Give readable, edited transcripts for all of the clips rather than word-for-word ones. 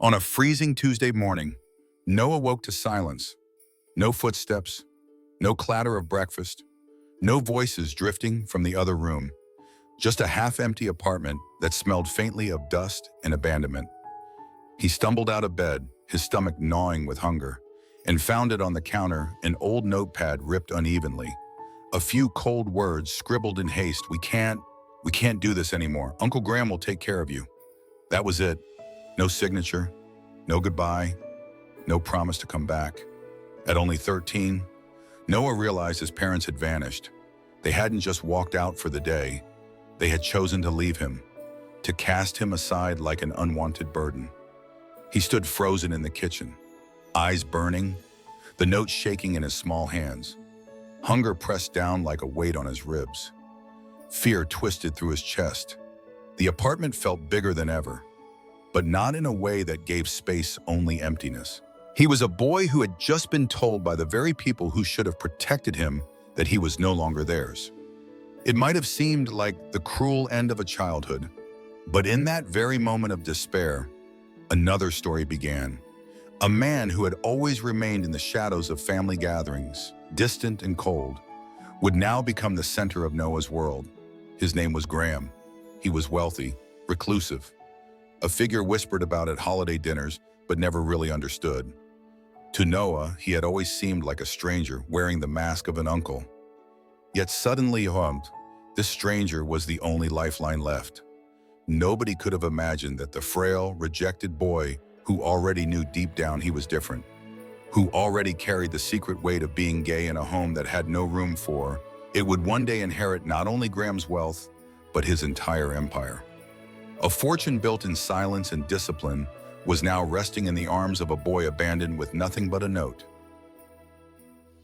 On a freezing Tuesday morning, Noah woke to silence. No footsteps, no clatter of breakfast, no voices drifting from the other room. Just a half-empty apartment that smelled faintly of dust and abandonment. He stumbled out of bed, his stomach gnawing with hunger, and found it on the counter, an old notepad ripped unevenly. A few cold words scribbled in haste. We can't do this anymore. Uncle Graham will take care of you. That was it. No signature, no goodbye, no promise to come back. At only 13, Noah realized his parents had vanished. They hadn't just walked out for the day. They had chosen to leave him, to cast him aside like an unwanted burden. He stood frozen in the kitchen, eyes burning, the note shaking in his small hands. Hunger pressed down like a weight on his ribs. Fear twisted through his chest. The apartment felt bigger than ever, but not in a way that gave space only emptiness. He was a boy who had just been told by the very people who should have protected him that he was no longer theirs. It might have seemed like the cruel end of a childhood, but in that very moment of despair, another story began. A man who had always remained in the shadows of family gatherings, distant and cold, would now become the center of Noah's world. His name was Graham. He was wealthy, reclusive, a figure whispered about at holiday dinners but never really understood. To Noah, he had always seemed like a stranger wearing the mask of an uncle. Yet suddenly, this stranger was the only lifeline left. Nobody could have imagined that the frail, rejected boy who already knew deep down he was different, who already carried the secret weight of being gay in a home that had no room for it, would one day inherit not only Graham's wealth, but his entire empire. A fortune built in silence and discipline was now resting in the arms of a boy abandoned with nothing but a note.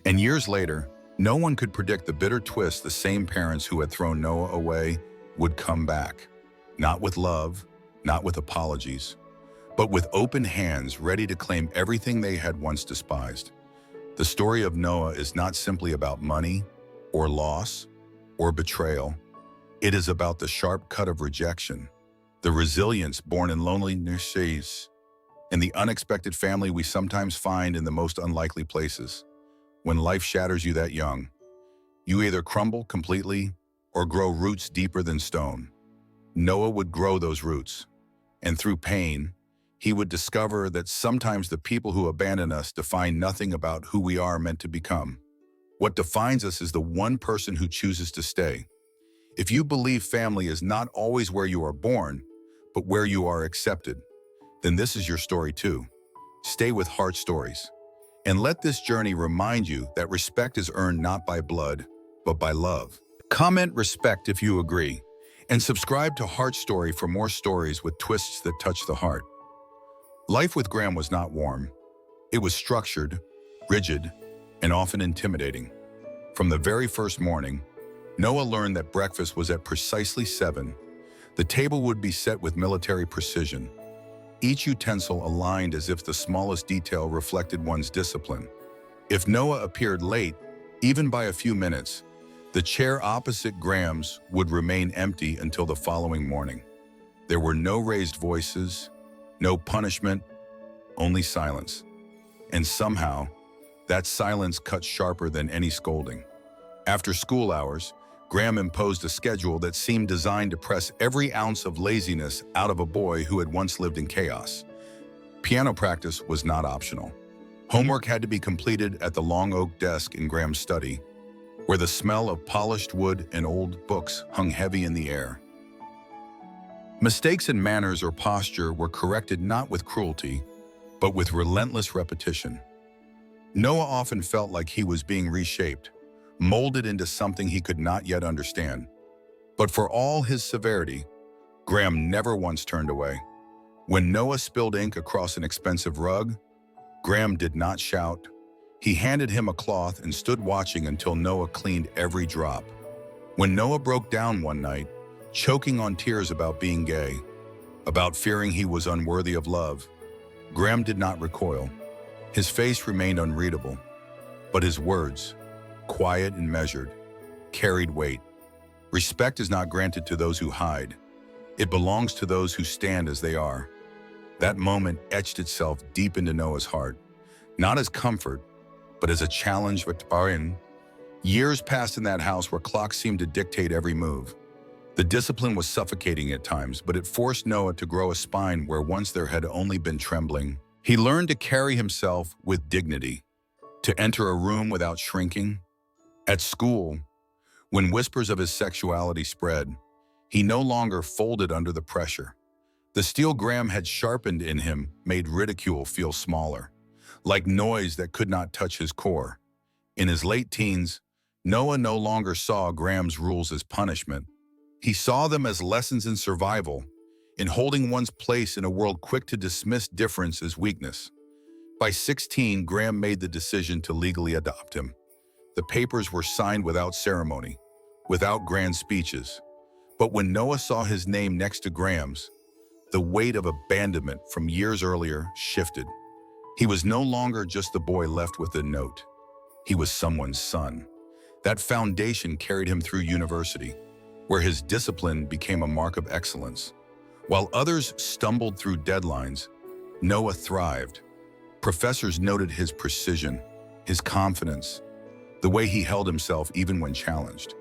And years later, no one could predict the bitter twist. The same parents who had thrown Noah away would come back, not with love, not with apologies, but with open hands ready to claim everything they had once despised. The story of Noah is not simply about money or loss or betrayal. It is about the sharp cut of rejection, the resilience born in loneliness, and the unexpected family we sometimes find in the most unlikely places. When life shatters you that young, you either crumble completely or grow roots deeper than stone. Noah would grow those roots, and through pain, he would discover that sometimes the people who abandon us define nothing about who we are meant to become. What defines us is the one person who chooses to stay. If you believe family is not always where you are born, but where you are accepted, then this is your story too. Stay with Heart Stories, and let this journey remind you that respect is earned not by blood, but by love. Comment respect if you agree, and subscribe to Heart Story for more stories with twists that touch the heart. Life with Graham was not warm. It was structured, rigid, and often intimidating. From the very first morning, Noah learned that breakfast was at precisely 7. The table would be set with military precision, each utensil aligned as if the smallest detail reflected one's discipline. If Noah appeared late, even by a few minutes, the chair opposite Graham's would remain empty until the following morning. There were no raised voices, no punishment, only silence. And somehow, that silence cut sharper than any scolding. After school hours, Graham imposed a schedule that seemed designed to press every ounce of laziness out of a boy who had once lived in chaos. Piano practice was not optional. Homework had to be completed at the long oak desk in Graham's study, where the smell of polished wood and old books hung heavy in the air. Mistakes in manners or posture were corrected not with cruelty, but with relentless repetition. Noah often felt like he was being reshaped, molded into something he could not yet understand. But for all his severity, Graham never once turned away. When Noah spilled ink across an expensive rug, Graham did not shout. He handed him a cloth and stood watching until Noah cleaned every drop. When Noah broke down one night, choking on tears about being gay, about fearing he was unworthy of love, Graham did not recoil. His face remained unreadable, but his words, quiet and measured, carried weight. Respect is not granted to those who hide. It belongs to those who stand as they are. That moment etched itself deep into Noah's heart, not as comfort, but as a challenge with Barin. Years passed in that house where clocks seemed to dictate every move. The discipline was suffocating at times, but it forced Noah to grow a spine where once there had only been trembling. He learned to carry himself with dignity, to enter a room without shrinking. At school, when whispers of his sexuality spread, he no longer folded under the pressure. The steel Graham had sharpened in him made ridicule feel smaller, like noise that could not touch his core. In his late teens, Noah no longer saw Graham's rules as punishment. He saw them as lessons in survival, in holding one's place in a world quick to dismiss difference as weakness. By 16, Graham made the decision to legally adopt him. The papers were signed without ceremony, without grand speeches. But when Noah saw his name next to Graham's, the weight of abandonment from years earlier shifted. He was no longer just the boy left with a note. He was someone's son. That foundation carried him through university, where his discipline became a mark of excellence. While others stumbled through deadlines, Noah thrived. Professors noted his precision, his confidence, the way he held himself even when challenged.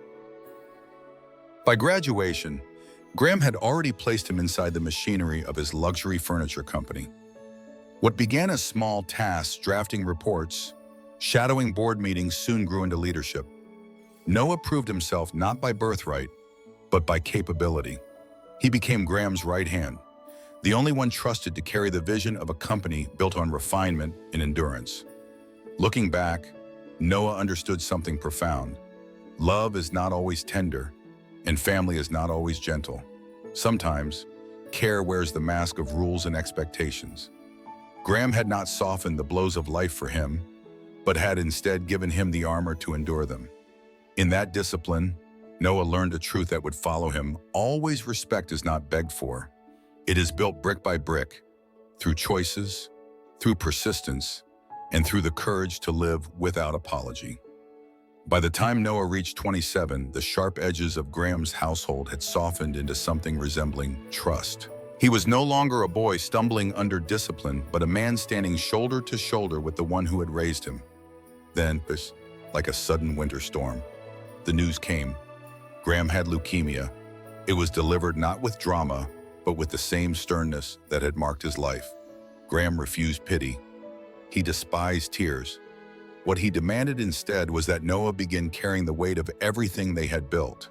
By graduation, Graham had already placed him inside the machinery of his luxury furniture company. What began as small tasks, drafting reports, shadowing board meetings, soon grew into leadership. Noah proved himself not by birthright, but by capability. He became Graham's right hand, the only one trusted to carry the vision of a company built on refinement and endurance. Looking back, Noah understood something profound. Love is not always tender, and family is not always gentle. Sometimes, care wears the mask of rules and expectations. Graham had not softened the blows of life for him, but had instead given him the armor to endure them. In that discipline, Noah learned a truth that would follow him. Always respect is not begged for. It is built brick by brick, through choices, through persistence, and through the courage to live without apology. By the time Noah reached 27, the sharp edges of Graham's household had softened into something resembling trust. He was no longer a boy stumbling under discipline, but a man standing shoulder to shoulder with the one who had raised him. Then, like a sudden winter storm, the news came. Graham had leukemia. It was delivered not with drama, but with the same sternness that had marked his life. Graham refused pity. He despised tears. What he demanded instead was that Noah begin carrying the weight of everything they had built.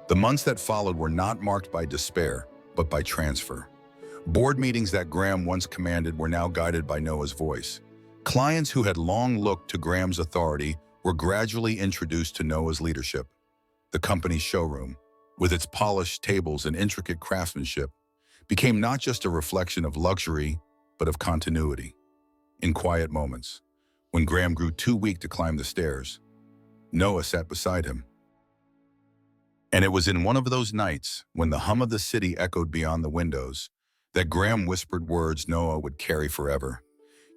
The months that followed were not marked by despair, but by transfer. Board meetings that Graham once commanded were now guided by Noah's voice. Clients who had long looked to Graham's authority were gradually introduced to Noah's leadership. The company's showroom, with its polished tables and intricate craftsmanship, became not just a reflection of luxury, but of continuity. In quiet moments, when Graham grew too weak to climb the stairs, Noah sat beside him. And it was in one of those nights, when the hum of the city echoed beyond the windows, that Graham whispered words Noah would carry forever.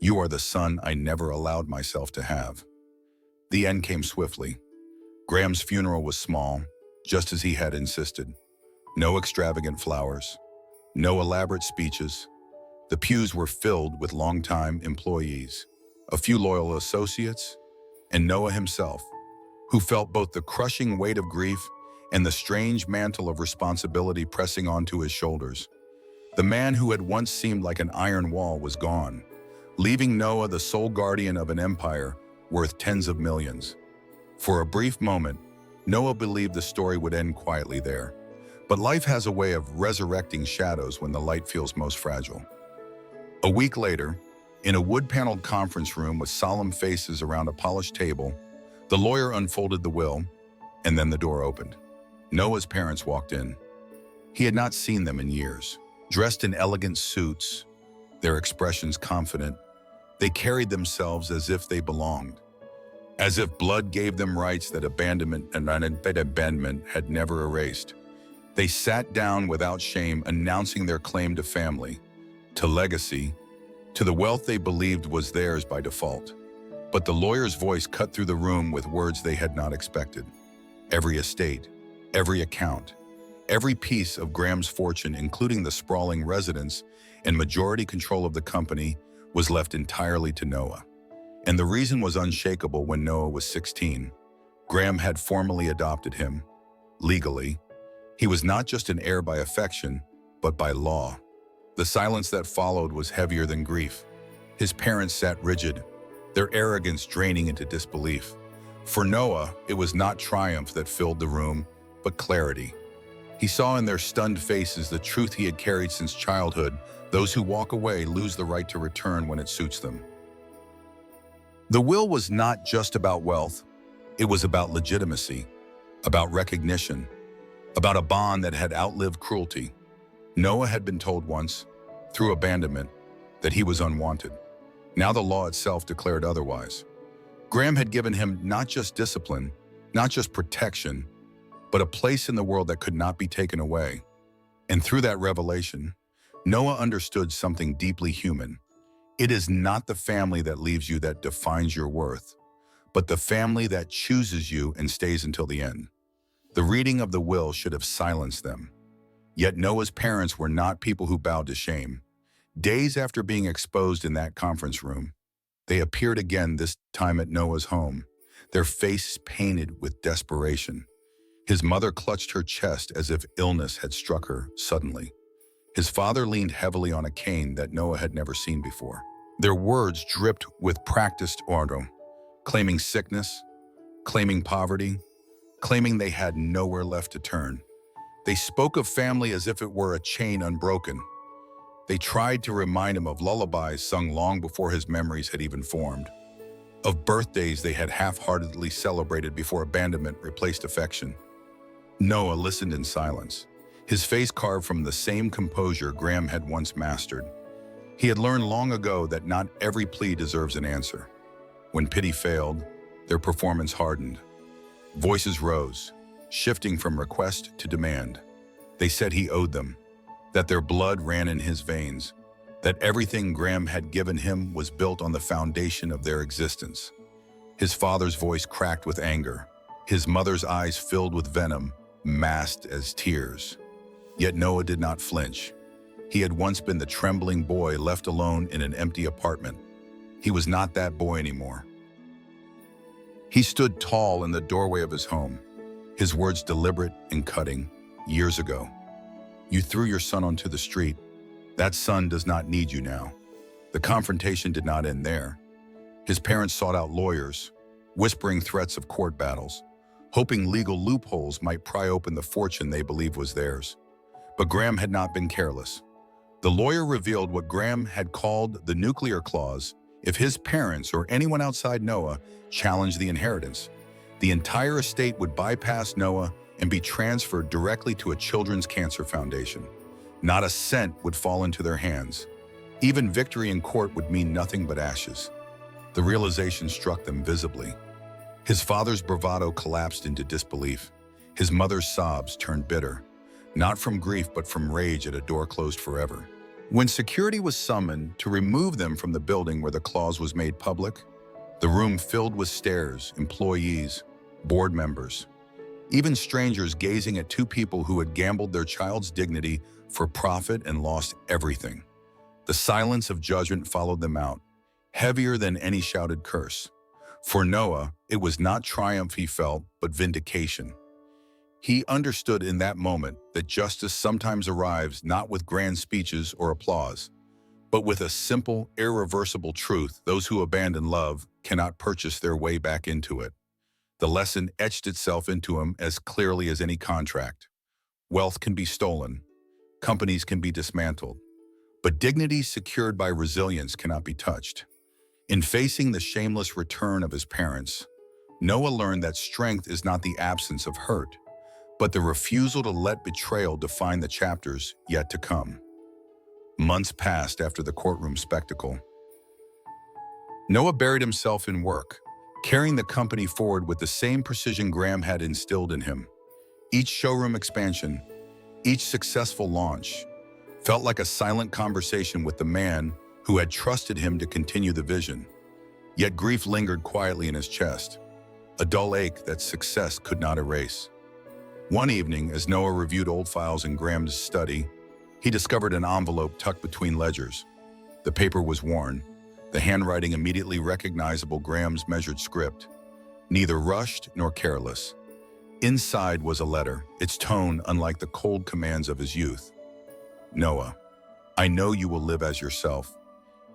"You are the son I never allowed myself to have." The end came swiftly. Graham's funeral was small, just as he had insisted. No extravagant flowers, no elaborate speeches. The pews were filled with longtime employees, a few loyal associates, and Noah himself, who felt both the crushing weight of grief and the strange mantle of responsibility pressing onto his shoulders. The man who had once seemed like an iron wall was gone, leaving Noah the sole guardian of an empire worth tens of millions. For a brief moment, Noah believed the story would end quietly there. But life has a way of resurrecting shadows when the light feels most fragile. A week later, in a wood-paneled conference room with solemn faces around a polished table, the lawyer unfolded the will, and then the door opened. Noah's parents walked in. He had not seen them in years. Dressed in elegant suits, their expressions confident, they carried themselves as if they belonged, as if blood gave them rights that abandonment had never erased. They sat down without shame, announcing their claim to family, to legacy, to the wealth they believed was theirs by default. But the lawyer's voice cut through the room with words they had not expected. Every estate, every account, Every piece of Graham's fortune, including the sprawling residence and majority control of the company, was left entirely to Noah. And the reason was unshakable. When Noah was 16, Graham had formally adopted him. Legally, he was not just an heir by affection, but by law. The silence that followed was heavier than grief. His parents sat rigid, their arrogance draining into disbelief. For Noah, it was not triumph that filled the room, but clarity. He saw in their stunned faces the truth he had carried since childhood. Those who walk away lose the right to return when it suits them. The will was not just about wealth. It was about legitimacy, about recognition, about a bond that had outlived cruelty. Noah had been told once, through abandonment, that he was unwanted. Now the law itself declared otherwise. Graham had given him not just discipline, not just protection, but a place in the world that could not be taken away. And through that revelation, Noah understood something deeply human. It is not the family that leaves you that defines your worth, but the family that chooses you and stays until the end. The reading of the will should have silenced them. Yet Noah's parents were not people who bowed to shame. Days after being exposed in that conference room, they appeared again, this time at Noah's home, their faces painted with desperation. His mother clutched her chest as if illness had struck her suddenly. His father leaned heavily on a cane that Noah had never seen before. Their words dripped with practiced order, claiming sickness, claiming poverty, claiming they had nowhere left to turn. They spoke of family as if it were a chain unbroken. They tried to remind him of lullabies sung long before his memories had even formed, of birthdays they had half-heartedly celebrated before abandonment replaced affection. Noah listened in silence, his face carved from the same composure Graham had once mastered. He had learned long ago that not every plea deserves an answer. When pity failed, their performance hardened. Voices rose, shifting from request to demand. They said he owed them, that their blood ran in his veins, that everything Graham had given him was built on the foundation of their existence. His father's voice cracked with anger, his mother's eyes filled with venom, masked as tears. Yet Noah did not flinch. He had once been the trembling boy left alone in an empty apartment. He was not that boy anymore. He stood tall in the doorway of his home, his words deliberate and cutting. Years ago, you threw your son onto the street. That son does not need you now. The confrontation did not end there. His parents sought out lawyers, whispering threats of court battles, hoping legal loopholes might pry open the fortune they believed was theirs. But Graham had not been careless. The lawyer revealed what Graham had called the nuclear clause. If his parents or anyone outside Noah challenged the inheritance, the entire estate would bypass Noah and be transferred directly to a children's cancer foundation. Not a cent would fall into their hands. Even victory in court would mean nothing but ashes. The realization struck them visibly. His father's bravado collapsed into disbelief. His mother's sobs turned bitter, not from grief but from rage at a door closed forever. When security was summoned to remove them from the building where the clause was made public, the room filled with stares, employees, board members, even strangers gazing at two people who had gambled their child's dignity for profit and lost everything. The silence of judgment followed them out, heavier than any shouted curse. For Noah, it was not triumph he felt, but vindication. He understood in that moment that justice sometimes arrives not with grand speeches or applause, but with a simple, irreversible truth: those who abandon love cannot purchase their way back into it. The lesson etched itself into him as clearly as any contract. Wealth can be stolen, companies can be dismantled, but dignity secured by resilience cannot be touched. In facing the shameless return of his parents, Noah learned that strength is not the absence of hurt, but the refusal to let betrayal define the chapters yet to come. Months passed after the courtroom spectacle. Noah buried himself in work, carrying the company forward with the same precision Graham had instilled in him. Each showroom expansion, each successful launch, felt like a silent conversation with the man who had trusted him to continue the vision. Yet grief lingered quietly in his chest, a dull ache that success could not erase. One evening, as Noah reviewed old files in Graham's study, he discovered an envelope tucked between ledgers. The paper was worn, the handwriting immediately recognizable Graham's measured script, neither rushed nor careless. Inside was a letter, its tone unlike the cold commands of his youth. Noah, I know you will live as yourself,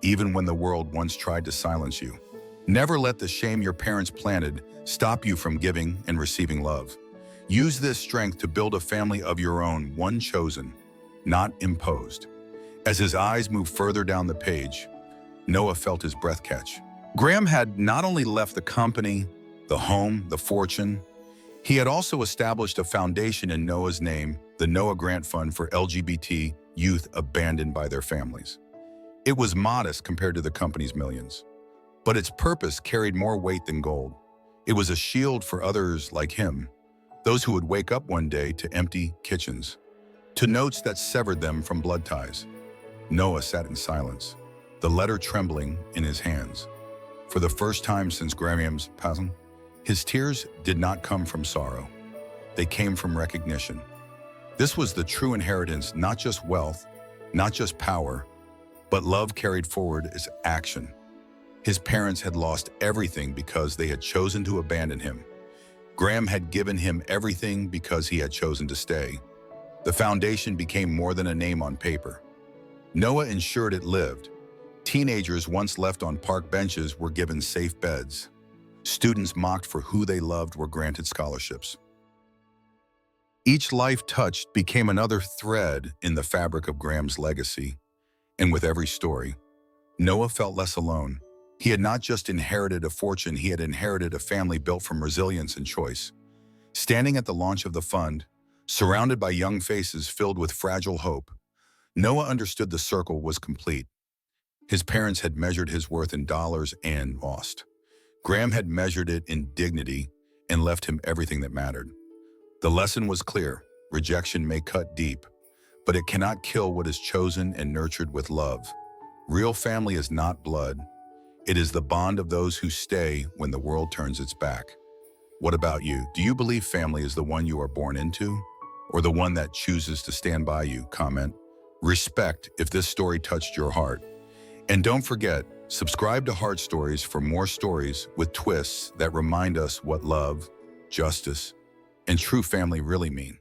even when the world once tried to silence you. Never let the shame your parents planted stop you from giving and receiving love. Use this strength to build a family of your own, one chosen, not imposed. As his eyes moved further down the page, Noah felt his breath catch. Graham had not only left the company, the home, the fortune, he had also established a foundation in Noah's name, the Noah Grant Fund for LGBT youth abandoned by their families. It was modest compared to the company's millions, but its purpose carried more weight than gold. It was a shield for others like him, those who would wake up one day to empty kitchens, to notes that severed them from blood ties. Noah sat in silence, the letter trembling in his hands. For the first time since Graham's passing, his tears did not come from sorrow. They came from recognition. This was the true inheritance, not just wealth, not just power, but love carried forward as action. His parents had lost everything because they had chosen to abandon him. Graham had given him everything because he had chosen to stay. The foundation became more than a name on paper. Noah ensured it lived. Teenagers once left on park benches were given safe beds. Students mocked for who they loved were granted scholarships. Each life touched became another thread in the fabric of Graham's legacy. And with every story, Noah felt less alone. He had not just inherited a fortune, he had inherited a family built from resilience and choice. Standing at the launch of the fund, surrounded by young faces filled with fragile hope, Noah understood the circle was complete. His parents had measured his worth in dollars and lost. Graham had measured it in dignity and left him everything that mattered. The lesson was clear: rejection may cut deep, but it cannot kill what is chosen and nurtured with love. Real family is not blood. It is the bond of those who stay when the world turns its back. What about you? Do you believe family is the one you are born into, or the one that chooses to stand by you? Comment. Respect if this story touched your heart. And don't forget, subscribe to Heart Stories for more stories with twists that remind us what love, justice, and true family really mean.